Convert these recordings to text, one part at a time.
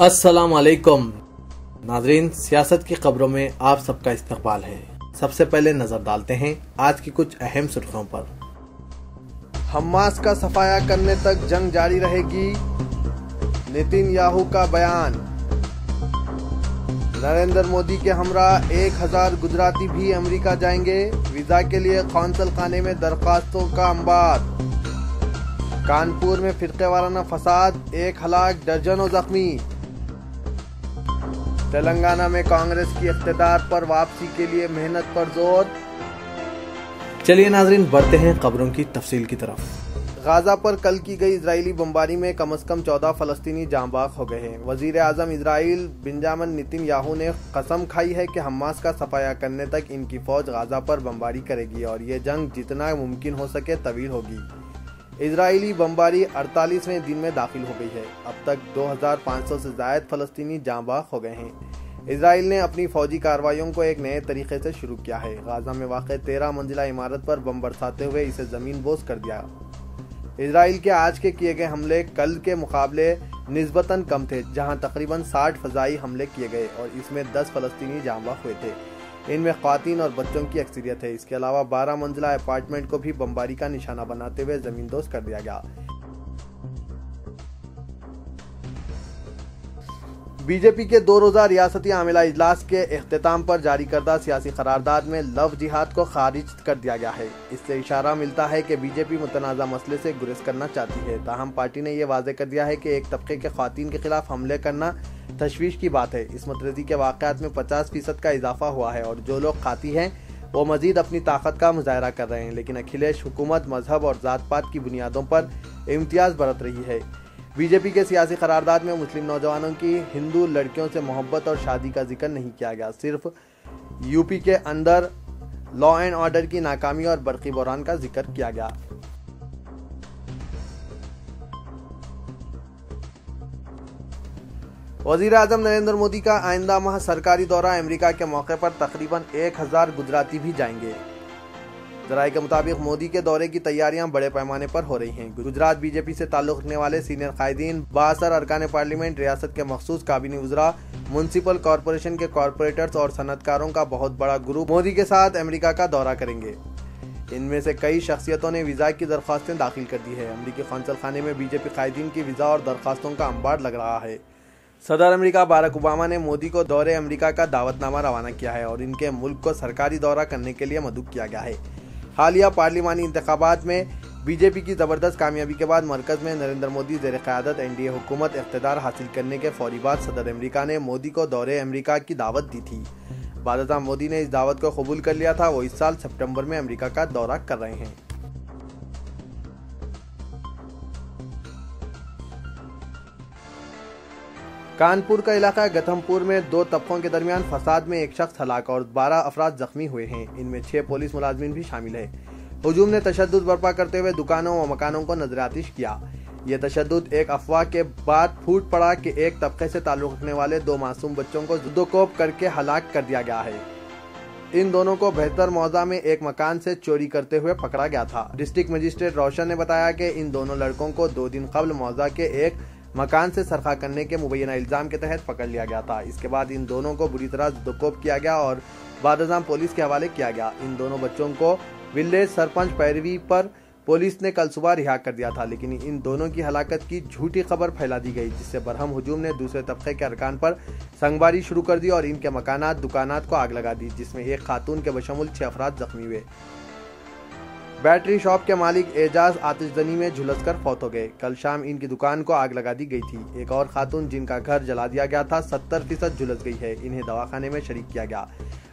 अस्सलाम वालेकुम नाज़रीन, सियासत की खबरों में आप सबका इस्तकबाल है। सबसे पहले नजर डालते हैं आज की कुछ अहम सुर्खियों पर। हमास का सफाया करने तक जंग जारी रहेगी, नेतन्याहू का बयान। नरेंद्र मोदी के हमरा 1000 गुजराती भी अमेरिका जाएंगे, वीजा के लिए कौंसल खाने में दरखास्तों का अंबार। कानपुर में फिरके वाराना फसाद, 1 हलाक दर्जनों जख्मी। तेलंगाना में कांग्रेस की इख्तिदार पर वापसी के लिए मेहनत पर जोर। चलिए नाजरीन, बढ़ते हैं खबरों की तफसील की तरफ। गाजा पर कल की गई इजरायली बमबारी में कम से कम 14 फलस्तीनी जाँ बाग हो गए हैं। वजीर आजम इजराइल बेंजामिन नेतन्याहू ने कसम खाई है कि हमास का सफाया करने तक इनकी फौज गाजा पर बमबारी करेगी और ये जंग जितना मुमकिन हो सके तवील होगी। इजरायली बमबारी 48वें दिन में दाखिल हो गई है। अब तक 2500 से जायद फलस्तीनी जाँ बाग हो गए हैं। इजराइल ने अपनी फौजी कार्रवाइयों को एक नए तरीके से शुरू किया है। गाजा में वाक़ 13 मंजिला इमारत पर बम बरसाते हुए इसे जमीन बोस कर दिया। इजराइल के आज के किए गए हमले कल के मुकाबले निस्बतन कम थे, जहां तकरीबन 60 फजाई हमले किए गए और इसमें 10 फलस्तीनी जाँ बाग हुए थे। इनमें ख्वातीन और बच्चों की अक्सरियत है। इसके अलावा 12 मंजिला अपार्टमेंट को भी बमबारी का निशाना बनाते हुए जमींदोज कर दिया गया। बीजेपी के 2 रोजा रियासती आमिला इजलास के इख्तिताम पर जारी करदा सियासी करारदाद में लव जिहाद को खारिज कर दिया गया है। इससे इशारा मिलता है कि बीजेपी मुतनाज़ा मसले से गुरेज करना चाहती है। ताहम पार्टी ने यह वाज़ेह कर दिया है कि एक तबके के ख्वातीन के खिलाफ हमले करना तशवीश की बात है। इस मतरदी के वाक़यात में 50% का इजाफा हुआ है और जो लोग खाती हैं वो मजीद अपनी ताकत का मुजाहरा कर रहे हैं। लेकिन अखिलेश हुकूमत मजहब और ज़ात पात की बुनियादों पर इम्तियाज़ बरत रही है। बीजेपी के सियासी करारदाद में मुस्लिम नौजवानों की हिंदू लड़कियों से मोहब्बत और शादी का जिक्र नहीं किया गया। सिर्फ यूपी के अंदर लॉ एंड ऑर्डर की नाकामी और बरकी बहरान का जिक्र किया गया। वजीर आजम नरेंद्र मोदी का आइंदा माह सरकारी दौरा अमेरिका के मौके पर तकरीबन 1000 गुजराती भी जाएंगे। जराये के मुताबिक मोदी के दौरे की तैयारियां बड़े पैमाने पर हो रही हैं। गुजरात बीजेपी से ताल्लुक रखने वाले सीनियर कायदीन, बासर अरकान पार्लियामेंट, रियासत के मखसूस काबीनी उजरा, म्यूनसिपल कॉरपोरेशन के कॉरपोरेटर्स और सनतकारों का बहुत बड़ा ग्रुप मोदी के साथ अमेरिका का दौरा करेंगे। इनमें से कई शख्सियतों ने वीजा की दरख्वास्तें दाखिल कर दी है। अमरीकी कौंसल खाने में बीजेपी कायदीन की वीजा और दरख्वास्तों का अंबार लग रहा है। सदर अमेरिका बाराक ओबामा ने मोदी को दौरे अमेरिका का दावतनामा रवाना किया है और इनके मुल्क को सरकारी दौरा करने के लिए मदऊ किया गया है। हालिया पार्लिमानी इंतखाबात में बीजेपी की जबरदस्त कामयाबी के बाद मरकज में नरेंद्र मोदी ज़ेर क़यादत एनडीए हुकूमत इख्तिदार हासिल करने के फौरी बाद सदर अमेरिका ने मोदी को दौरे अमेरिका की दावत दी थी। बाद मोदी ने इस दावत को कबूल कर लिया था। वो इस साल सितंबर में अमेरिका का दौरा कर रहे हैं। कानपुर का इलाका गथमपुर में 2 तबकों के दरमियान फसाद में एक शख्स हलाक और 12 अफराद जख्मी हुए हैं। इनमें 6 पुलिस मुलाजमीन भी शामिल है। हुजूम ने तशद्दुद बर्पा करते हुए दुकानों व मकानों को नजरातिश किया। यह तशद्दुद एक अफवाह के बाद फूट पड़ा कि एक तबके से ताल्लुक रखने वाले 2 मासूम बच्चों को जुद्दोकोप करके हलाक कर दिया गया है। इन दोनों को बेहतर मौजा में एक मकान से चोरी करते हुए पकड़ा गया था। डिस्ट्रिक्ट मजिस्ट्रेट रोशन ने बताया कि इन दोनों लड़कों को 2 दिन कबल मौजा के एक मकान से सरखा करने के मुबैना इल्जाम के तहत पकड़ लिया गया था। इसके बाद इन दोनों को बुरी तरह जुद्दोकोप किया गया और बादशाह पुलिस के हवाले किया गया। इन दोनों बच्चों को विलेज सरपंच पैरवी पर पुलिस ने कल सुबह रिहा कर दिया था, लेकिन इन दोनों की हलाकत की झूठी खबर फैला दी गई, जिससे बरहम हुजूम ने दूसरे तबके के अरकान पर संगबारी शुरू कर दी और इनके मकानात दुकानात को आग लगा दी, जिसमें एक खातून के बशमुल 6 अफराद जख्मी हुए। बैटरी शॉप के मालिक एजाज आतिशजनी में झुलसकर फौत हो गए। कल शाम इनकी दुकान को आग लगा दी गई थी। एक और खातून जिनका घर जला दिया गया था 70% झुलस गई है। इन्हें दवाखाने में शरीक किया गया।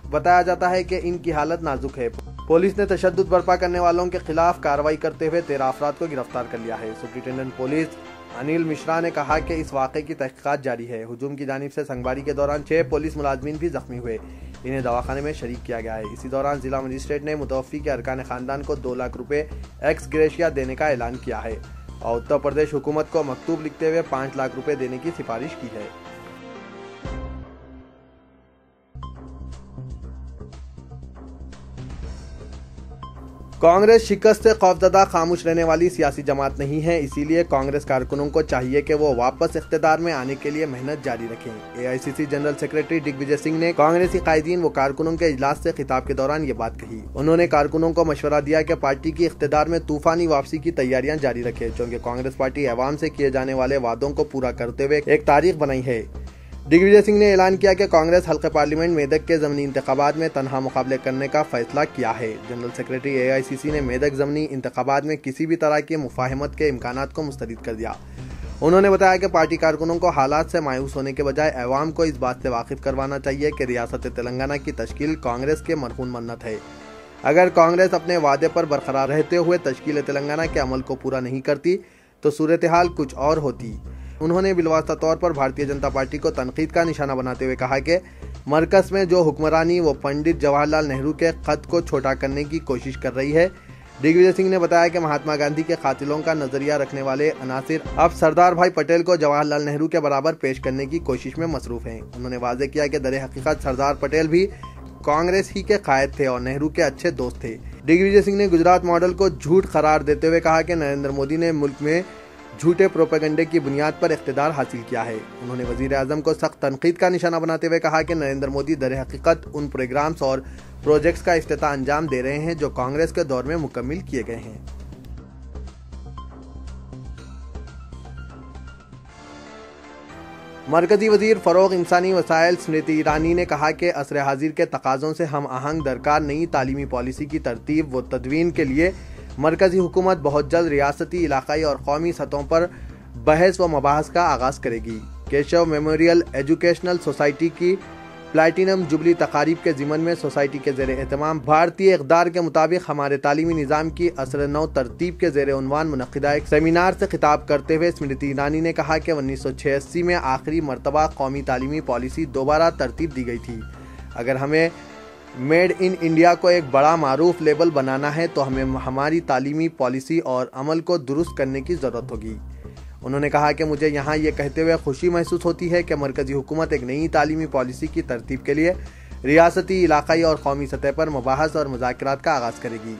बताया जाता है कि इनकी हालत नाजुक है। पुलिस ने तशद्दुद बर्पा करने वालों के खिलाफ कार्रवाई करते हुए 13 अफराद को गिरफ्तार कर लिया है। सुप्रिंटेंडेंट पुलिस अनिल मिश्रा ने कहा कि इस वाक़े की तहकीकात जारी है। हुजूम की जानिब से संगबारी के दौरान 6 पुलिस मुलाजमीन भी जख्मी हुए। इन्हें दवाखाने में शरीक किया गया है। इसी दौरान जिला मजिस्ट्रेट ने मुतवफ़ी के अरकान खानदान को 2 लाख रुपए एक्स ग्रेशिया देने का ऐलान किया है और उत्तर प्रदेश हुकूमत को मकतूब लिखते हुए 5 लाख रुपए देने की सिफारिश की है। कांग्रेस शिकस्त से खौफजदा खामोश रहने वाली सियासी जमात नहीं है, इसीलिए कांग्रेस कारकुनों को चाहिए कि वो वापस इख्तिदार में आने के लिए मेहनत जारी रखें। AICC general secretary Digvijaya Singh ने कांग्रेसी कायदीन व कारकुनों के इजलास से खिताब के दौरान ये बात कही। उन्होंने कारकुनों को मशवरा दिया कि पार्टी की इख्तिदार में तूफानी वापसी की तैयारियां जारी रखे, क्योंकि कांग्रेस पार्टी अवाम से किए जाने वाले वादों को पूरा करते हुए एक तारीख बनाई है। दिग्विजय सिंह ने ऐलान किया कि कांग्रेस हल्के पार्लियामेंट मेदक के ज़मीनी इंतखाबात में तनहा मुकाबले करने का फैसला किया है। जनरल सेक्रेटरी एआईसीसी ने मेदक ज़मीनी इंतखाबात में किसी भी तरह की मुफाहमत के इम्कानात को मुस्तरद कर दिया। उन्होंने बताया कि पार्टी कारकुनों को हालात से मायूस होने के बजाय अवाम को इस बात से वाकिफ करवाना चाहिए कि रियासत तेलंगाना की तश्कील कांग्रेस के मरहून मन्नत है। अगर कांग्रेस अपने वादे पर बरकरार रहते हुए तश्कील तेलंगाना के अमल को पूरा नहीं करती तो सूरत हाल कुछ और होती। उन्होंने बिलवास्ता तौर पर भारतीय जनता पार्टी को तनकीद का निशाना बनाते हुए कहा कि मरकज में जो हुक्मरानी वो पंडित जवाहरलाल नेहरू के खत को छोटा करने की कोशिश कर रही है। दिग्विजय सिंह ने बताया कि महात्मा गांधी के कातिलों का नजरिया रखने वाले अनासिर अब सरदार भाई पटेल को जवाहरलाल नेहरू के बराबर पेश करने की कोशिश में मसरूफ हैं। उन्होंने वाजे किया कि दर हकीकत सरदार पटेल भी कांग्रेस ही के कायद थे और नेहरू के अच्छे दोस्त थे। दिग्विजय सिंह ने गुजरात मॉडल को झूठ करार देते हुए कहा कि नरेंद्र मोदी ने मुल्क में झूठे प्रोपेगेंडे की बुनियाद पर इख्तिदार हासिल किया है। उन्होंने वजीर आजम को सख्त तनकीद का निशाना बनाते हुए कहा कि नरेंद्र मोदी दर हकीकत उन प्रोग्राम्स और प्रोजेक्ट्स का इफ्तिताह अंजाम दे रहे हैं जो कांग्रेस के दौर में मुकम्मिल किए गए हैं। मरकजी वजीर फरोग इंसानी वसाइल स्मृति ईरानी ने कहा कि असर हाजिर के तकाज़ों से हम आहंग दरकार नई तालीमी पॉलिसी की तरतीब व तदवीन के लिए मरकजी हुकूमत बहुत जल्द रियासती, इलाकाई और कौमी सतहों पर बहस व मबाहस का आगाज़ करेगी। केशव मेमोरियल एजुकेशनल सोसाइटी की प्लैटिनम जुबली तकारीब के ज़िमन में सोसाइटी के ज़ेर एहतमाम भारतीय इक़दार के मुताबिक हमारे तालीमी निज़ाम की असर नौ तरतीब के ज़ेर उन्वान मुनक़िदा एक सेमिनार से खिताब करते हुए स्मृति ईरानी ने कहा कि 1986 में आखिरी मरतबा कौमी तालीमी पॉलिसी दोबारा तरतीब दी गई थी। अगर हमें मेड इन इंडिया को एक बड़ा मारूफ लेबल बनाना है तो हमें हमारी तालीमी पॉलिसी और अमल को दुरुस्त करने की ज़रूरत होगी। उन्होंने कहा कि मुझे यहाँ ये कहते हुए खुशी महसूस होती है कि मरकजी हुकूमत एक नई तालीमी पॉलिसी की तरतीब के लिए रियासती, इलाकाई और कौमी सतह पर मुबाहस और मुज़ाकरात का आगाज़ करेगी।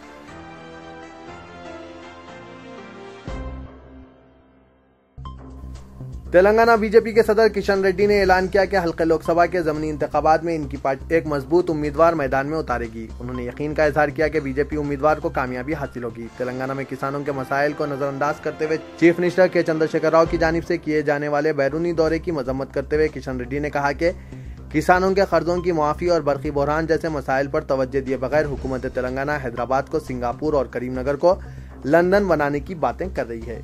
तेलंगाना बीजेपी के सदर किशन रेड्डी ने ऐलान किया कि हल्के लोकसभा के ज़मीनी इंतखाबात में इनकी पार्टी एक मजबूत उम्मीदवार मैदान में उतारेगी। उन्होंने यकीन का इजहार किया कि बीजेपी उम्मीदवार को कामयाबी हासिल होगी। तेलंगाना में किसानों के मसाइल को नजरअंदाज करते हुए चीफ मिनिस्टर के चंद्रशेखर राव की जानिब से किए जाने वाले बैरूनी दौरे की मजम्मत करते हुए किशन रेड्डी ने कहा कि किसानों के कर्जों की मुआफ़ी और बरकी बहरान जैसे मसाइल पर तवज्जो दिए बगैर हुकूमत तेलंगाना हैदराबाद को सिंगापुर और करीमनगर को लंदन बनाने की बातें कर रही है।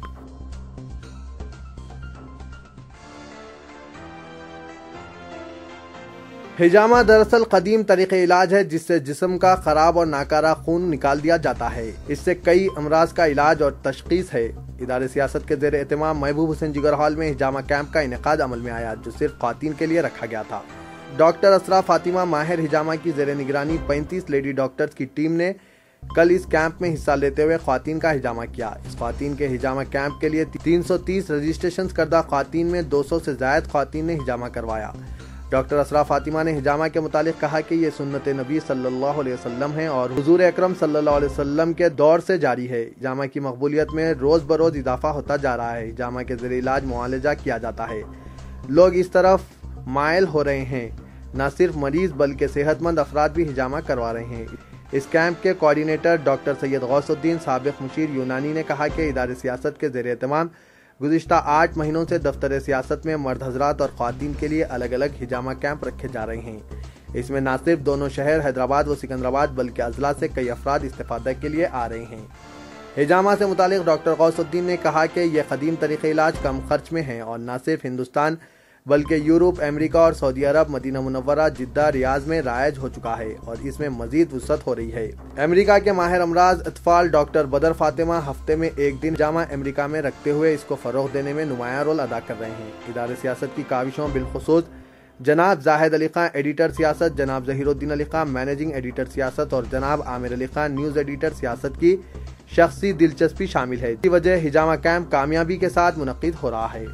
हिजामा दरअसल कदीम तरीक़े इलाज है जिससे जिस्म का खराब और नाकारा खून निकाल दिया जाता है। इससे कई अमराज का इलाज और तशखीस है। इदारे सियासत के ज़ेर एहतमाम महबूब हुसैन जिगर हॉल में हिजामा कैंप का इनेकाद अमल में आया, जो सिर्फ ख़वातीन के लिए रखा गया था। डॉक्टर असरा फातिमा माहिर हिजामा की ज़ेर निगरानी 35 लेडी डॉक्टर्स की टीम ने कल इस कैंप में हिस्सा लेते हुए ख़वातीन का हिजामा किया। इस ख़वातीन के हिजामा कैंप के लिए 330 रजिस्ट्रेशन करदा ख़वातीन में 200 से ज़ायद ख़वातीन ने हिजामा करवाया। डॉक्टर असरा फातिमा ने हिजामा के मुतालिक कहा कि ये सुन्नत नबी सल्लल्लाहु अलैहि वसल्लम है और हुजूर अकरम सल्लल्लाहु अलैहि वसल्लम के दौर से जारी है। हिजामा की मकबूलियत में रोज़ बरोज़ इजाफा होता जा रहा है। हिजामा के ज़रिए इलाज मुआलजा किया जाता है। लोग इस तरफ मायल हो रहे हैं। न सिर्फ मरीज बल्कि सेहतमंद अफराद भी हिजामा करवा रहे हैं। इस कैंप के कोऑर्डिनेटर डॉक्टर सैयद गौसुद्दीन साबिक मुशीर यूनानी ने कहा कि इदारे सियासत के ज़रिए एहतमाम गुज़िश्ता 8 महीनों से दफ्तर सियासत में मर्द हजरात और ख़वातीन के लिए अलग अलग हिजामा कैंप रखे जा रहे हैं। इसमें न सिर्फ दोनों शहर हैदराबाद व सिकंदराबाद बल्कि अजला से कई अफराद इस्तेफादे के लिए आ रहे हैं। हिजामा से मुतालिक डॉक्टर गौसुद्दीन ने कहा कि यह कदीम तरीक़े इलाज कम खर्च में है और न सिर्फ हिंदुस्तान बल्कि यूरोप, अमेरिका और सऊदी अरब, मदीना मुनव्वरा, जिद्दा, रियाज में राइज हो चुका है और इसमें मजीद वुसअत हो रही है। अमेरिका के माहिर अमराज अतफाल डॉक्टर बदर फातिमा हफ्ते में एक दिन हिजामा अमेरिका में रखते हुए इसको फरोग देने में नुमायां रोल अदा कर रहे हैं। इदारे सियासत की काविशों बिलखुसूस जनाब जाहिद अली खान एडिटर सियासत, जनाब जहीरुद्दीन अली खान मैनेजिंग एडिटर सियासत और जनाब आमिर अली खान न्यूज़ एडिटर सियासत की शख्सी दिलचस्पी शामिल है। इसी वजह हिजामा कैंप कामयाबी के साथ मुनक्किद हो रहा है।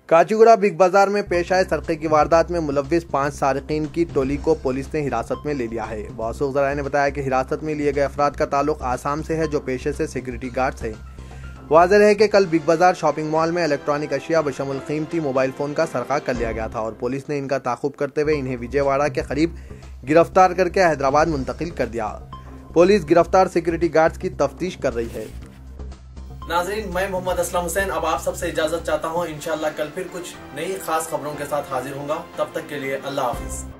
काचीगुड़ा बिग बाजार में पेश आए सरके की वारदात में मुलव्विस 5 सारिकीन की टोली को पुलिस ने हिरासत में ले लिया है। मौसूफ ज़राए ने बताया कि हिरासत में लिए गए अफराद का ताल्लुक आसाम से है, जो पेशे से सिक्योरिटी गार्ड्स हैं। वाज़ेह है कि कल बिग बाजार शॉपिंग मॉल में इलेक्ट्रॉनिक अशिया बशमुल कीमती मोबाइल फ़ोन का सरका कर लिया गया था और पुलिस ने इनका ताक़ुब करते हुए इन्हें विजयवाड़ा के करीब गिरफ्तार करके हैदराबाद मुंतकिल कर दिया। पुलिस गिरफ्तार सिक्योरिटी गार्ड्स की तफ्तीश कर रही है। नाज़रीन, मैं मोहम्मद असलम हुसैन अब आप सबसे इजाजत चाहता हूँ। इंशाअल्लाह कल फिर कुछ नई खास खबरों के साथ हाजिर होऊंगा। तब तक के लिए अल्लाह हाफिज।